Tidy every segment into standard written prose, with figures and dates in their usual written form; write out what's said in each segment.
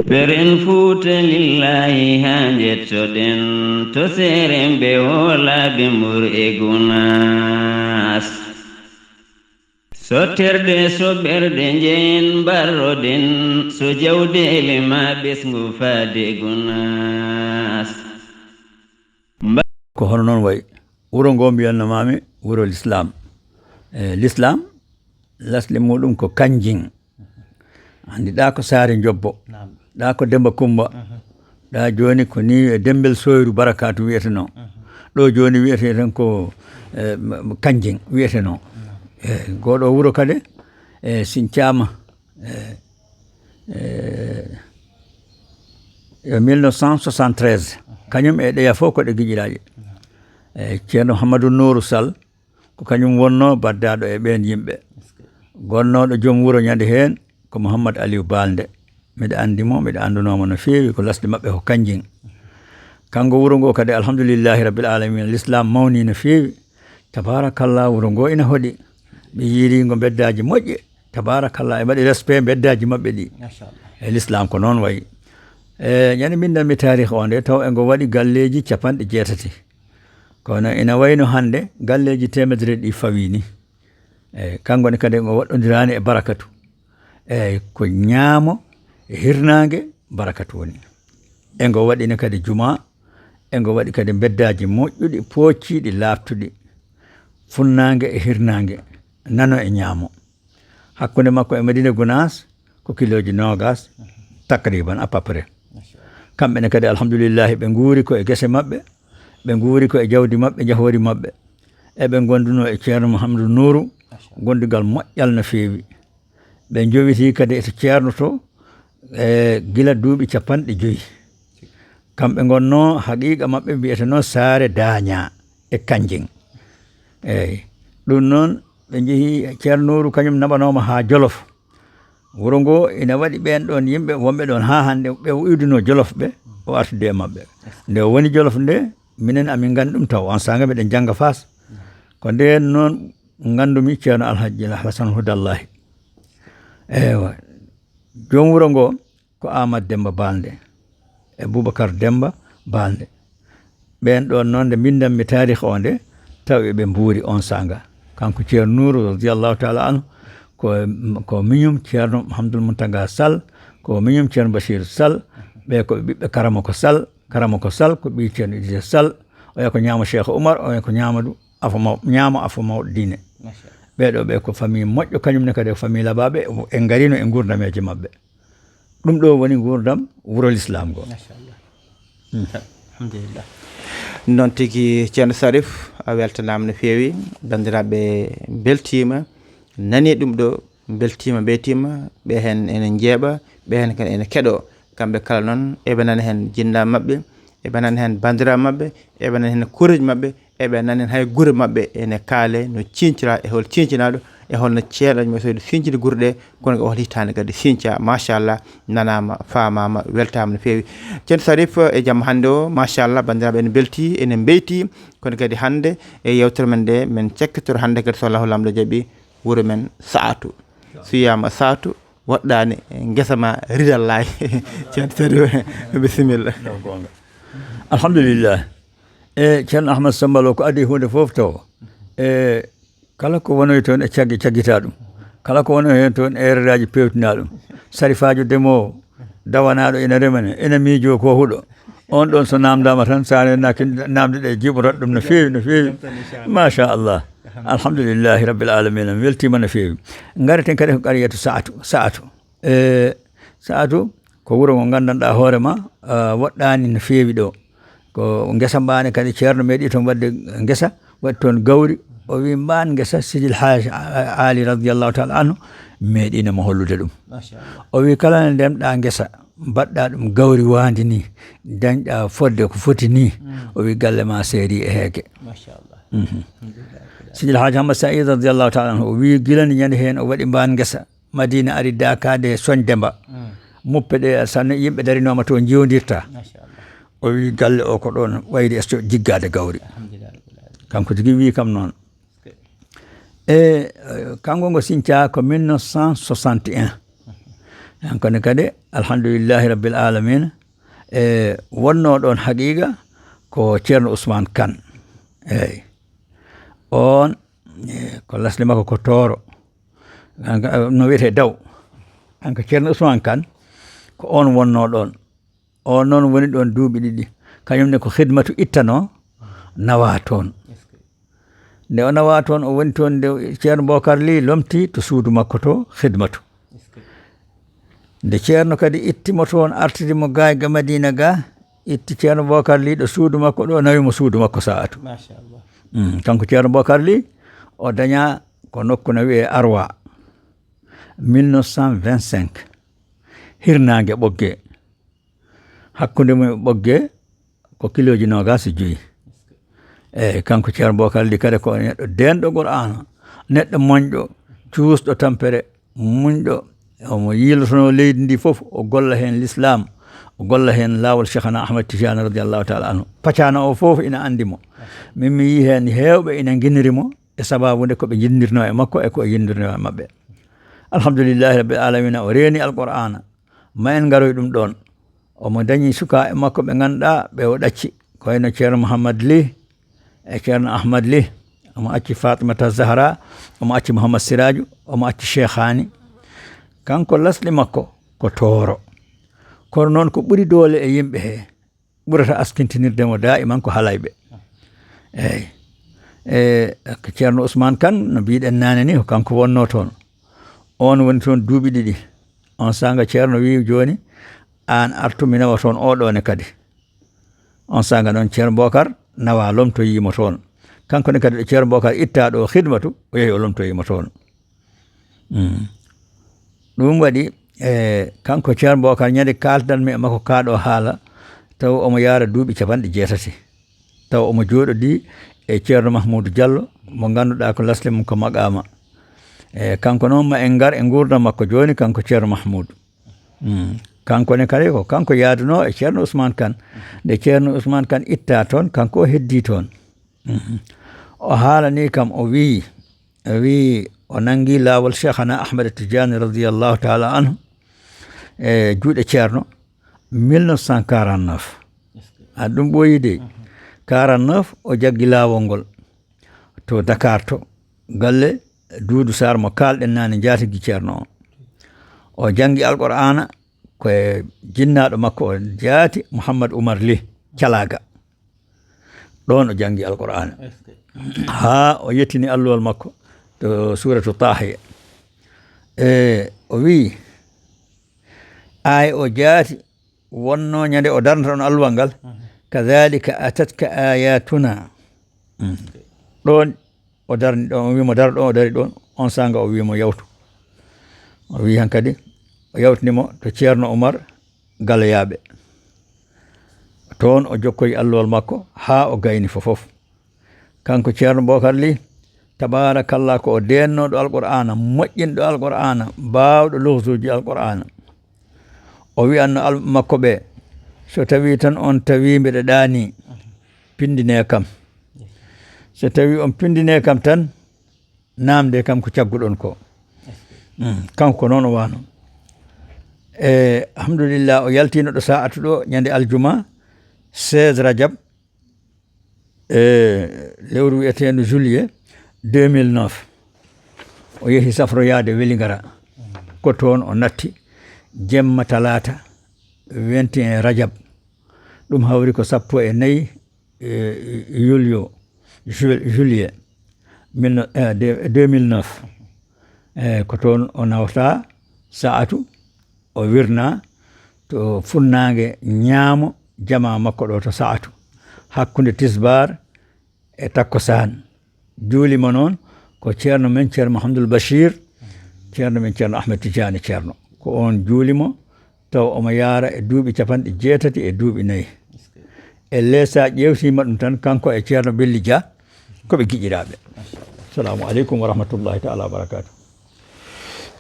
beren fuuta lillahi haa jettoɗen to seeren ɓe hoolaaɓe mur e gunas sotterde soɓɓerde njeyen mbarroɗen so jawdeele ma ɓesngu faade gunas ko hono noon wayi wuro ngo mbiyannamami wuro l'islam l'islam lasli muɗum ko kanjing andi ɗa ko saare jobbo ɗa ko Demba Kumba ɗa joni ko ni Dembel Soyru Barakatu wiyete no ɗo joni wiyete tan ko kanjing wiyete no goɗo wuro kadi Sinthiama 1973 kañum e ɗeya fof koɗe guiƴiraji ceerno Hammadou Nourou Sall ko kañum wonno baddaɗo e ɓen yimɓe gonnoɗo joom wuro ñande hen ko Mouhamadou Aliou Balde mbiɗa andimo mbiɗa andunoma no fewi ko lasde mabɓe ko kanjing kanko wuro ngo kadi alhamdoulillahi rabbil alamin l'islam mawni no fewi tabarakallah wuro ngo ina hoɗi ɓe yiirigo beddaji moƴƴe tabarakallah e mbaɗi respect beddaji mabɓe ɗi e l'islam ko noon wayi ñande mbindanmi tarih o nde taw ego waɗi galleji 80 kono ina wayno hande galleji 100 ɗi fawini kangone kadi o waɗɗodirani e Barakatu ko ñaamo e hirnangue Barakatu woni ego waɗino kadi juma ego waɗi kadi beddaji moƴƴuɗi poocciɗi laftuɗi funnangue e hirnangue nano e ñaamo hakkude makko e Madina Gounas ko kiloji 20 takriban à peu près kamɓene kadi alhamdoulillahi ɓe guuri ko e guese mabɓe ɓe guuri ko e jawdi mabɓe jahori mabɓe eɓe gonduno e ceerno Mouhamadou Nourou gondugal moƴƴal no fewi ɓe jowiti kadi eto ceerno to e gila duuɓi 50 kamɓe gonno haqiqa mabɓe mbiyeteno saare Daña e Kanjing eyyi ɗum noon ɓe jeehi ceerno Nourou kañum naɓanoma ha Jolof wuro ngo ina waɗi ɓen ɗon yimɓe wonɓe ɗon ha hande ɓe uyduno Jolof ɓe o artude e mabɓe nde woni Jolof nde minen amin gandi ɗum taw on sanga miɗen jangga Fass ko nden noon gandumi ceerno Alhaji Hassane Houdallahi eywa joom wuro ngo ko Amadou Demba Balde e Boubacar Demba Balde ɓen ɗon noon nde mbindanmi tarih o nde taw eɓe mbuuri on sanga kanko ceerno Nourou radiallahu taala anhu ko miñum ceerno Hamdoul Mountaga Sall ko miñum ceerno Bachir Sall ɓe ko ɓiɓɓe Karamoko Sall ko ɓi ceerno Idrissa Sall o ko ñaamo Cheikh Oumar o ko ñamadou ñaamo afo mawɗo diine ɓeɗo ɓe ko famille moƴƴo kañumne kadi ko famille labaɓe en garino e gurdameje mabɓe ɗum ɗo woni gurdam wuro l'islam go alhamdulillah noon tigui ceerno Sarif a weltanama no fewi bandiraɓe beltima nani ɗum ɗo beltima betima ɓe hen ene jeeɓa ɓe hen kadi ene keɗo kamɓe kala noon eɓe nana hen jinnaɓe mabɓe eɓe nana hen bandiraɓe mabɓe eɓe nana hen kureji mabɓe eɓe nana hen hay guure mabɓe ene kaale no cincira e hol cincinaɗo e holno ceernoɗo soyde sincide guure ɗe kono o hol hitande kadi sinthia machallah nanama famama weltama no fewi ceerno Sarif e jamma hande o machallah bandiraɓe ene belti ene beyti kono kadi hande e yewtere men nde men cekkitoro hande kadi so Allahu lamɗo jaaɓi wuro men Saatu so wiyama Saatu woɗɗani guesa ma ridallahi ceerno Sarif bisimilla alhamdulillah e ceerno Ahmad Sambalo ko adi hunde foof taw e kala ko wonoy toon e caggita ɗum kala ko wono hen toon erreraji pewtina ɗum sarifajo demowo dawanaɗo ina remane ina miijo ko huuɗo on ɗon so namdama tan sa naki namde ɗe jiɓorata ɗum no fewi machallah alhamdulillahi rabbil alamina mi weltima no fewi gareten kadi ko qariyatu Saatu Saatu ko wuro ngo gandanɗa hoorema woɗɗani no fewi ɗo ko guesa mbane kadi ceerno meeɗi toon wadde guesa waɗi toon gawri o wi mban guesa Sidil Haji Ali radiallahu taala anhu meeɗinamo hollude ɗum o wi kala ne ndemɗa guesa mbaɗɗa ɗum gawri wandi ni dañɗa fodde ko foti ni o wi galle ma seeri e heeke Sidil Haji Hamad Saïd radiallahu taala anhu o wi gilani ñande hen o waɗi mban guesa Madina ari dakade Soñdemba muppe ɗe sanno yimɓe darinoma to jiwodirta o wi galle o ko ɗon wayri esto jiggade gawri kanko tigi wi kam noon e kanko ngo Sinthia ko 1961 hankone kadi alhamdulillahi rabbil alamin wonno ɗon haqiqa ko ceerno Ousmane Kane eyyi on ko lasde makko ko Tooro no wiyete Daw hanko ceerno Ousmane Kane ko on wonno ɗon on noon woni ɗon duuɓi ɗiɗi kañumne ko khidmatu ittano nawa toon nde o nawa toon o woni toon nde ceerno Bocar Ly lomti to suudu makko to khidmatu nde ceerno kadi ittimo toon artidimo ga e Madina ga itti ceerno Bocar Ly ɗo suudu makko ɗo nawimo suudu makko sa'atu machallah kanko ceerno Bocar Ly o daña ko nokku no wiye Arwa 1925 hirnange ɓogge hakkunde mum ɓogge ko kiloji 25 eyyi kanko ceerno Bocar Ly kadi ko neɗɗo denɗo Qur'ana neɗɗo moñɗo cuusɗo tampere muñɗo omo yilotono leydi ndi fof o golla hen l'islam o golla hen lawol Cheikhana Ahmad Tijani radiallahu taala anhu pacana o fof ina andimo min mi yi hen hewɓe ina guinirimo e sababude koɓe jindirno e makko e ko yindirno e mabɓe alhamdulillahi rabbil alamina o reeni alqur'ana ma en garoy ɗum ɗon omo dañi suka e makko ɓe ganduɗa ɓe o ɗacci ko wayno ceerno Mouhamad Ly e ceerno Ahmad Ly omo acci Fatimata Zahra omo acci Mouhamad Siraju omo acci Cheikhani kanko lasɗi makko ko Tooro kono noon ko ɓuri doole e yimɓe he ɓurata askintinirdemo da'iman ko halayɓe eyyi ko ceerno Ousmane Kane no mbiɗen nane ni ko kanko wonno toon on woni toon duuɓi ɗiɗi on sanga ceerno wi joni an artu mi nawa toon oɗone kadi on sanga noon ceerno Bocar nawa lomtoyimo toon kanko ne kadi ɗo ceerno Bocar itta ɗo khidmatu o yehi o lomtoyimo toon ɗum waɗi kanko ceerno Bocar ñande kaldanmi e makko kaɗo haala taw omo yaara duuɓi 60 taw omo jooɗodi e ceerno Mahmoudou Diallo mo ganduɗa ko lasle mum ko maqama kanko noon ma en gar e gurdam makko joni kanko ceerno Mahmoudou kanko ne kadi ko kanko yaaduno e ceerno Ousmane Kane nde ceerno Ousmane Kane itta toon kanko o heddi toon o haalani kam o wi o nangi laawol Cheikhana Ahmad Tidiane radiallahu taala anhu e juuɗe ceerno 1949 a ɗum ɓooyi de 49 o jaggi laawol ngol to Dakar to galle Doudou Sarr mo kalɗen nane jaatigui ceerno o jangi alqur'ana koye jinnaɗo makko o jaati Mouhamad Oumar Ly Calaga ɗon o jangi alqur'ana ha o yettini alluwal makko to suratu Taha o wi ay o jaati wonno ñande o darnata on alluwal ngal kadhalika atatka ayatuna ɗon o darni ɗon o wimo daro ɗon o dari ɗon on sanga o wimo yawtu o wi han kadi o yawtinimo to ceerno Oumar Galoyaɓe toon o jokkoyi alluwal makko ha o gayni fofof kanko ceerno Bocar Ly tabarakallah ko o dennoɗo alqur'ana moƴƴinɗo alqur'ana bawɗo lowsuji alqur'ana o wiyanno makko ɓe so tawi tan on tawi mbeɗa ɗaani pindine kam so tawi on pindine kam tan namde kam ko cagguɗon ko kanko ko noon o wano alhamdulillah o yaltino ɗo sa'atu ɗo ñande aljuma 16 Rajab lewru wiyetedu juillet 2009 o yehi safroyade Welingara ko toon o natti jemma talata 21 Rajab ɗum hawri ko 14 juillet 2009 ko toon o nawta sa'atu o wirna to funnange ñaamo jama makko ɗo to sa'atu hakkunde tisbar e takkosan juulima noon ko ceerno men ceerno Mahamadou Bachir ceerno men ceerno Ahmed Tidiane ceerno ko on juulimo taw omo yaara e duuɓi 64 e leesa ƴewtima ɗum tan kanko e ceerno Belli Dia koɓe giƴiraɓe assalamu aleykum wa rahmatullahi taala wa barakatuh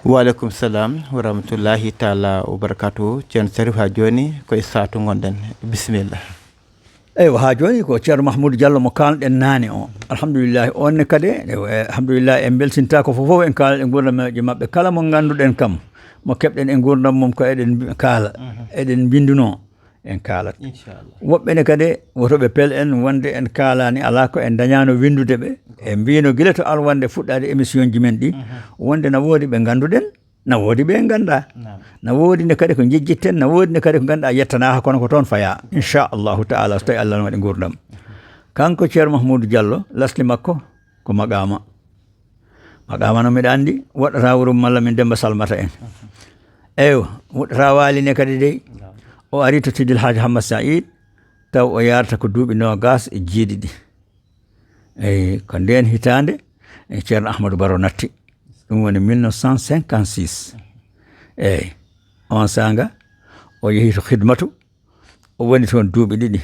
Waaleykum salam wa rahmatullahi taala wa barakatuh ceerno Sarif ha joni koye satu gonɗen bisimillah eywa ha joni ko ceerno Mahmoudou Diallo mo kalɗen nane o alhamdulillahi onne kadi alhamdulillah en belsinta ko fofof en kalɗe gurdamaji mabɓe kala mo ganduɗen kam mo keɓɗen e gurdam mum ko eɗen kaala eɗen binduno en kaalat woɓɓe ne kadi wotoɓe pel en wonde en kaalani ala ko en dañano windude ɓe e mbino gila to alwande fuɗɗade émission ji men ɗi wonde na woodi ɓe ganduɗen na woodi ɓe ganda na woodi ne kadi ko jejjitten na woodi ne kadi ko ganduɗa yettanaka kono ko toon faya inchallahu taala so tawi Allah waɗi gurdam kanko ceerno Mahmoudou Diallo lasli makko ko maqama no mbiɗa andi woɗɗata wurum malla min Demba Salmata en woɗɗata waaline kadi dey o ari to Sidil Hadji Hamad Saïd taw o yarata ko duuɓi 20 eyi ko nden hitande ceerno Ahmadou Baro natti ɗum woni 1956 eyi on sanga o yehi to khidmatu o woni toon duuɓi 2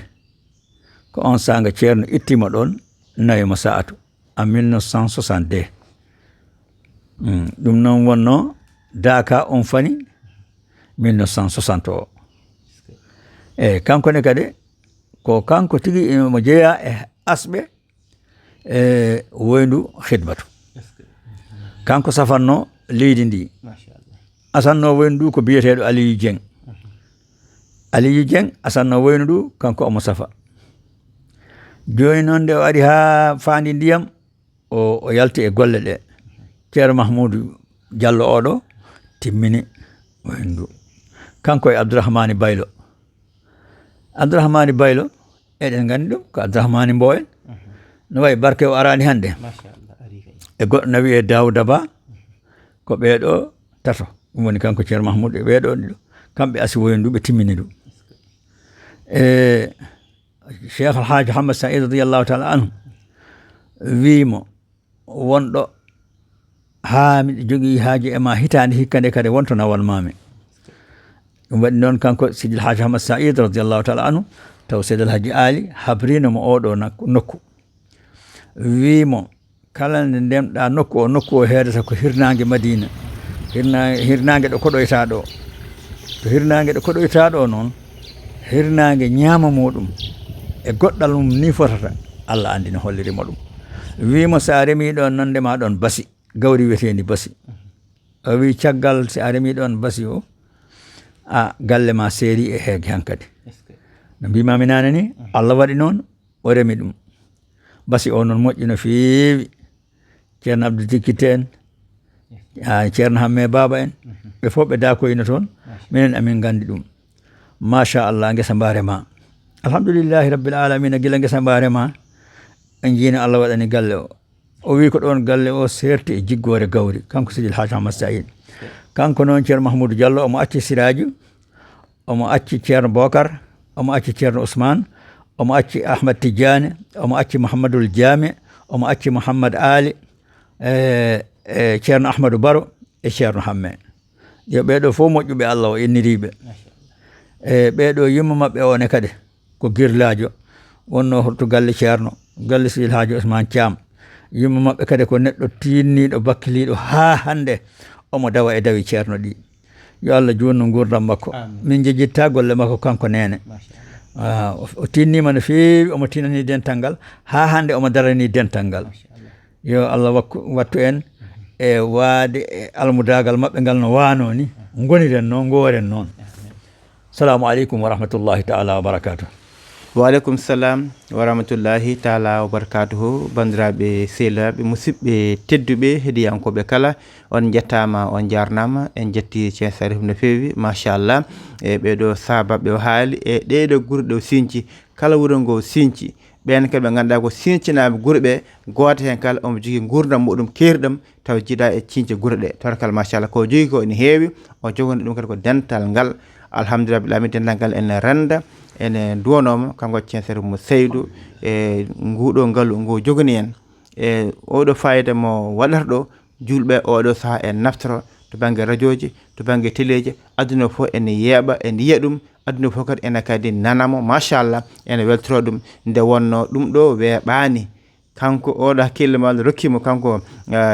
ko on sanga ceerno ittima ɗon nawi mo sa'atu en 1962 ɗum noon wonno Daka on fani 1960 o eyi kanko ne kadi ko kanko tigi mo jeeya e asɓe e woyndu khidmatu kanko safanno leydi ndi asanno woyndu ko biyeteɗo Aliou Dieng asanno woyndu ndu kanko omo safa joni noon nde o ari ha faandi ndiyam o yalti e golle ɗe ceerno Mahmoudou Diallo oɗo timmini woyndu kanko e Abdourahmane Baylo eɗen gandi ɗum ko Abdourahmane Mbowen no wayi barke o arani hande e goɗɗo no wiye Dawouda Ba ko ɓeeɗo tato ɗum woni kanko ceerno Mahmoudou e ɓeeɗo ɗiɗo kamɓe asi woyndu ɓe timmini ɗum Cheikh Alhaji Hamad Saïd radiyallahu taala anhu wiimo wonɗo ha miɗo jogii haaji e ma hitande hikkande kadi wonto nawalmami ɗum waɗi noon kanko Sidil Hadji Hamad Saïd radiyallahu taala anhu taw Seydil Hadji Ali habrinomo oɗo nokku wiimo kala nde ndemɗa nokku o heedata ko hirnangue Madina hirnangue ɗo koɗoyta ɗo to hirnangue ɗo koɗoyta ɗo noon hirnangue ñaama muɗum e goɗɗal mum ni fotata Allah andi no hollirimo ɗum wiimo sa remi ɗon noon ndema ɗon basi gawri wiyetendi basi o wi caggal si a remi ɗon basi o a galle ma seeri e heege hankadi no mbimami nane ni Allah waɗi noon o remi ɗum basi o noon moƴƴi no feewi ceerno Abdou Dikkite en ceerno Hamme Baba en ɓe fof ɓe dakoyno toon minen amin gandi ɗum machallah guesa mbarema alhamdulillahi rabbil alamina gila guesa mbarema en jiino Allah waɗani galle o wi ko ɗon galle o serti e jiggore gawri kanko Sidil Hadji Hamad Saïd kanko noon ceerno Mahmoudou Diallo omo acci Siraju omo acci ceerno Bocar omo acci ceerno Ousmane omo acci Ahmad Tidiane omo acci Mouhamadoul Diame omo acci Mouhamad Ali e ceerno Ahmadou Baro e ceerno Hamme yo ɓeeɗo fof moƴƴuɓe Allah o inniriɓe e ɓeeɗo yimmo mabɓe one kadi ko girlajo wonno to galle ceerno galle Sidil Hadji Ousmane Thiam yimmo mabɓe kadi ko neɗɗo tinniɗo bakkiliɗo ha hande omo dawa e dawi ceerno ɗi yo Allah junno gurdam makko min jejjitta golle makko kanko nene o tinnima no feewi omo tinani dental ngal ha hande omo darani dental ngal yo Allah wattu en e waade e almudagal mabɓe ngal no wano ni goniren noon goren noon assalamu aleykum wa rahmatullahi taala wa barakatuh waaleykum salam wa rahmatullahi taala wa barakatuhu bandiraɓe sehlaɓe musidɓe tedduɓe heeɗiyankoɓe kala on jettama on jarnama en jetti Ceerno Salif no feewi machallah e ɓeɗo sabaɓe o haali e ɗeɗo guurɗe o sinci kala wuuro ngo sinci ɓen kadi ɓe ganduɗa ko sincinaɓe guure ɓe goto hen kala omo jogui gurdam muɗum keeriɗam taw jiiɗa e cince guure ɗe tawa kala machallah ko jogui ko ene heewi o jogani ɗum kadi ko dental ngal alhamdulillah bil alamin dental ngal ene renda ene duwanoma kanko Ceerno Salif mo Seydou e nguɗo ngaalu ngo jogani en e oɗo fayida mo waɗata ɗo julɓe oɗo saaha en naftoro to banggue radio ji to banggue téléji aduna fof ene yeeɓa ene yiya ɗum aduna fof kadi ene kadi nanamo machallah ene weltoro ɗum nde wonno ɗum ɗo weeɓani kanko oɗo hakkille ma rokkimo kanko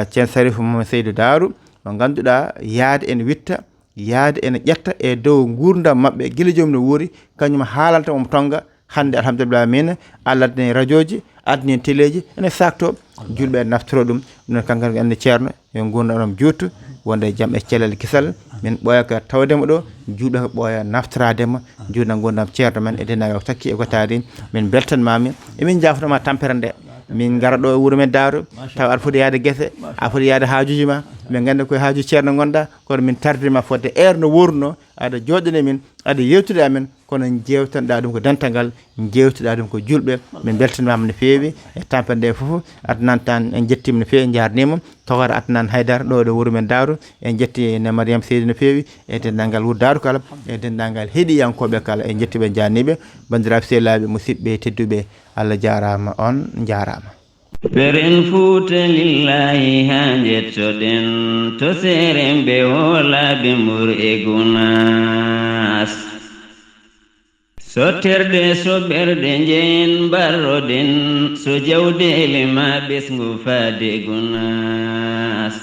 Ceerno Salif mo Seydou Darou mo ganduɗa yaade ene witta yaade ene ƴetta e dow gurdam mabɓe guila joom no wuuri kañum haalanta omo tonga hande alhamdulillah min Allah addani radio ji addani téléji ene sakto julɓe naftoro ɗum non kanko enne ceerno yo gurdam juttu wonde jam e celal kisal min ɓooya ko tawdemo ɗo juuɗe ko ɓooya naftoradema juuɗe gondam ceerno men e dendagal ko takki e ko taari min beltanmami emin jafnoma tampere nde min gara ɗo e wuuro men Daaro taw aɗa foti yaade guese a foti yaade haajuji ma min ganda koye haaju ceerno gonɗa kono min tardima fodde no wurno aɗa jooɗane min aɗa yewtude amen kono jewtanɗa ɗum ko dental jewtuɗa ɗum ko julɓe min beltanimama no feewi e tampere nde foof adnan tan en jettima no feewi jarnima togora adnan haydara ɗo ɗo wuuro men Daaro en jetti ne Mariame Seydi no feewi e dendagal wuuro Daaro kala e dendagal heeɗiyankoɓe kala en jettiɓe janniɓe bandiraɓe sehlaɓe musidɓe tedduɓe Allah jarama on jarama Peren Fuuta lillahi ha jettoɗen to seren ɓe hoolaɓe mur e gunas sottirde soɓɓerde jeyen barroɗen so jawdele ma ɓesngu faade gunas